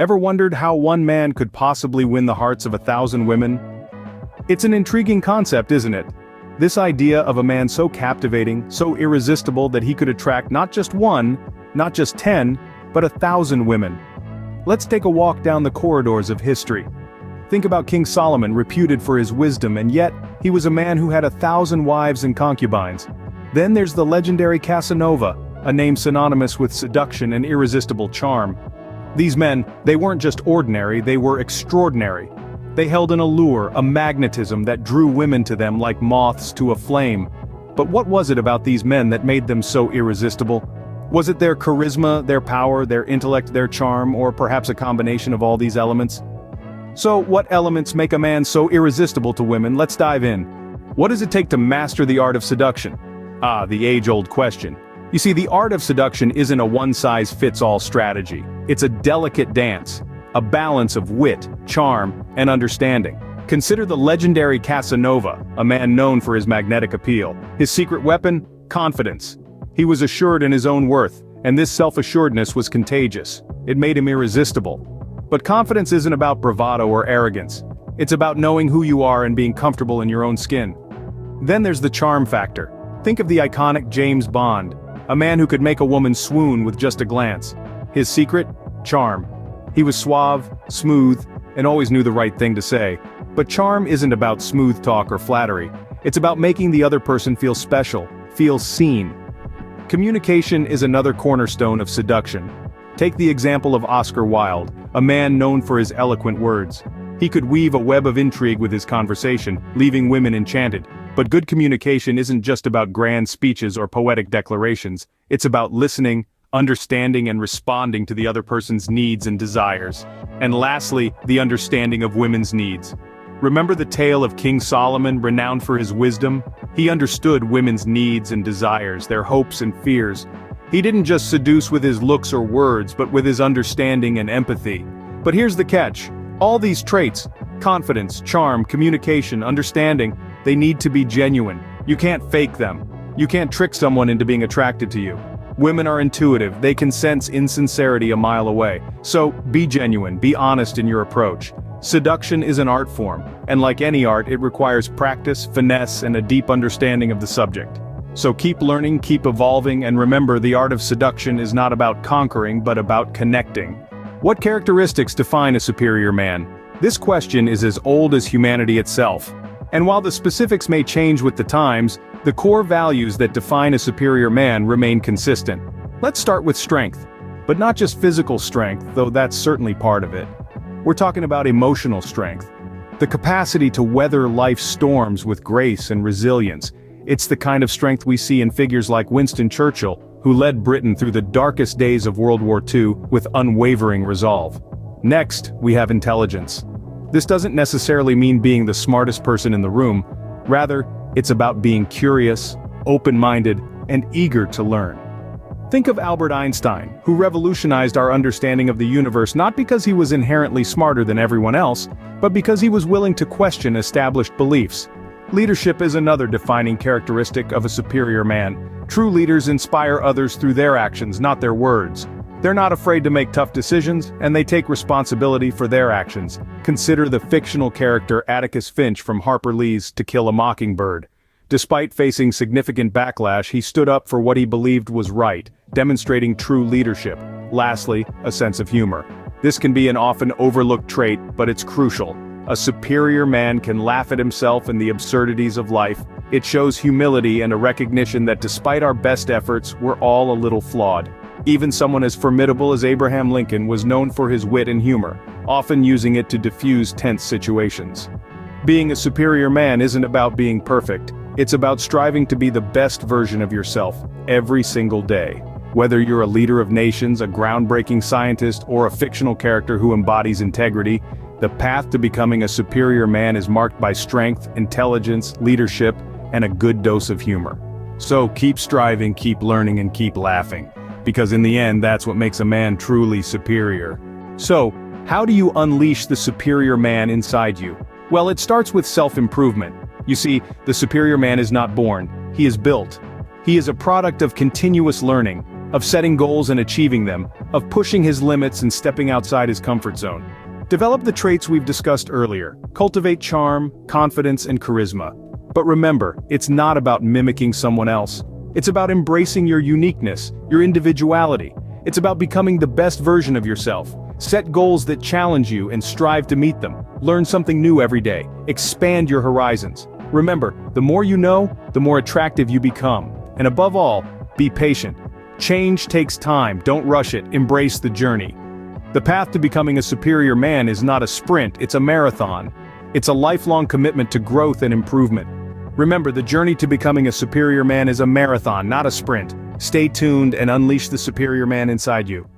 Ever wondered how one man could possibly win the hearts of 1,000 women? It's an intriguing concept, isn't it? This idea of a man so captivating, so irresistible that he could attract not just one, not just 10, but 1,000 women. Let's take a walk down the corridors of history. Think about King Solomon, reputed for his wisdom, and yet, he was a man who had 1,000 wives and concubines. Then there's the legendary Casanova, a name synonymous with seduction and irresistible charm. These men, they weren't just ordinary, they were extraordinary. They held an allure, a magnetism that drew women to them like moths to a flame. But what was it about these men that made them so irresistible? Was it their charisma, their power, their intellect, their charm, or perhaps a combination of all these elements? So, what elements make a man so irresistible to women? Let's dive in. What does it take to master the art of seduction? Ah, the age-old question. You see, the art of seduction isn't a one-size-fits-all strategy. It's a delicate dance, a balance of wit, charm, and understanding. Consider the legendary Casanova, a man known for his magnetic appeal. His secret weapon? Confidence. He was assured in his own worth, and this self-assuredness was contagious. It made him irresistible. But confidence isn't about bravado or arrogance. It's about knowing who you are and being comfortable in your own skin. Then there's the charm factor. Think of the iconic James Bond, a man who could make a woman swoon with just a glance. His secret? Charm. He was suave, smooth, and always knew the right thing to say. But charm isn't about smooth talk or flattery. It's about making the other person feel special, feel seen. Communication is another cornerstone of seduction. Take the example of Oscar Wilde, a man known for his eloquent words. He could weave a web of intrigue with his conversation, leaving women enchanted. But good communication isn't just about grand speeches or poetic declarations. It's about listening, understanding, and responding to the other person's needs and desires. And lastly, the understanding of women's needs. Remember the tale of King Solomon, renowned for his wisdom? He understood women's needs and desires, their hopes and fears. He didn't just seduce with his looks or words, but with his understanding and empathy. But here's the catch. All these traits, confidence, charm, communication, understanding, they need to be genuine. You can't fake them. You can't trick someone into being attracted to you. Women are intuitive, they can sense insincerity a mile away. So, be genuine, be honest in your approach. Seduction is an art form, and like any art, it requires practice, finesse, and a deep understanding of the subject. So keep learning, keep evolving, and remember, the art of seduction is not about conquering, but about connecting. What characteristics define a superior man? This question is as old as humanity itself. And while the specifics may change with the times, the core values that define a superior man remain consistent. Let's start with strength. But not just physical strength, though that's certainly part of it. We're talking about emotional strength. The capacity to weather life's storms with grace and resilience. It's the kind of strength we see in figures like Winston Churchill, who led Britain through the darkest days of World War II with unwavering resolve. Next, we have intelligence. This doesn't necessarily mean being the smartest person in the room. Rather, it's about being curious, open-minded, and eager to learn. Think of Albert Einstein, who revolutionized our understanding of the universe not because he was inherently smarter than everyone else, but because he was willing to question established beliefs. Leadership is another defining characteristic of a superior man. True leaders inspire others through their actions, not their words. They're not afraid to make tough decisions, and they take responsibility for their actions. Consider the fictional character Atticus Finch from Harper Lee's To Kill a Mockingbird. Despite facing significant backlash, he stood up for what he believed was right, demonstrating true leadership. Lastly, a sense of humor. This can be an often overlooked trait, but it's crucial. A superior man can laugh at himself and the absurdities of life. It shows humility and a recognition that despite our best efforts, we're all a little flawed. Even someone as formidable as Abraham Lincoln was known for his wit and humor, often using it to diffuse tense situations. Being a superior man isn't about being perfect. It's about striving to be the best version of yourself, every single day. Whether you're a leader of nations, a groundbreaking scientist, or a fictional character who embodies integrity, the path to becoming a superior man is marked by strength, intelligence, leadership, and a good dose of humor. So keep striving, keep learning, and keep laughing. Because in the end, that's what makes a man truly superior. So, how do you unleash the superior man inside you? Well, it starts with self-improvement. You see, the superior man is not born, he is built. He is a product of continuous learning, of setting goals and achieving them, of pushing his limits and stepping outside his comfort zone. Develop the traits we've discussed earlier. Cultivate charm, confidence, and charisma. But remember, it's not about mimicking someone else. It's about embracing your uniqueness, your individuality. It's about becoming the best version of yourself. Set goals that challenge you and strive to meet them. Learn something new every day. Expand your horizons. Remember, the more you know, the more attractive you become. And above all, be patient. Change takes time, don't rush it, embrace the journey. The path to becoming a superior man is not a sprint, it's a marathon. It's a lifelong commitment to growth and improvement. Remember, the journey to becoming a superior man is a marathon, not a sprint. Stay tuned and unleash the superior man inside you.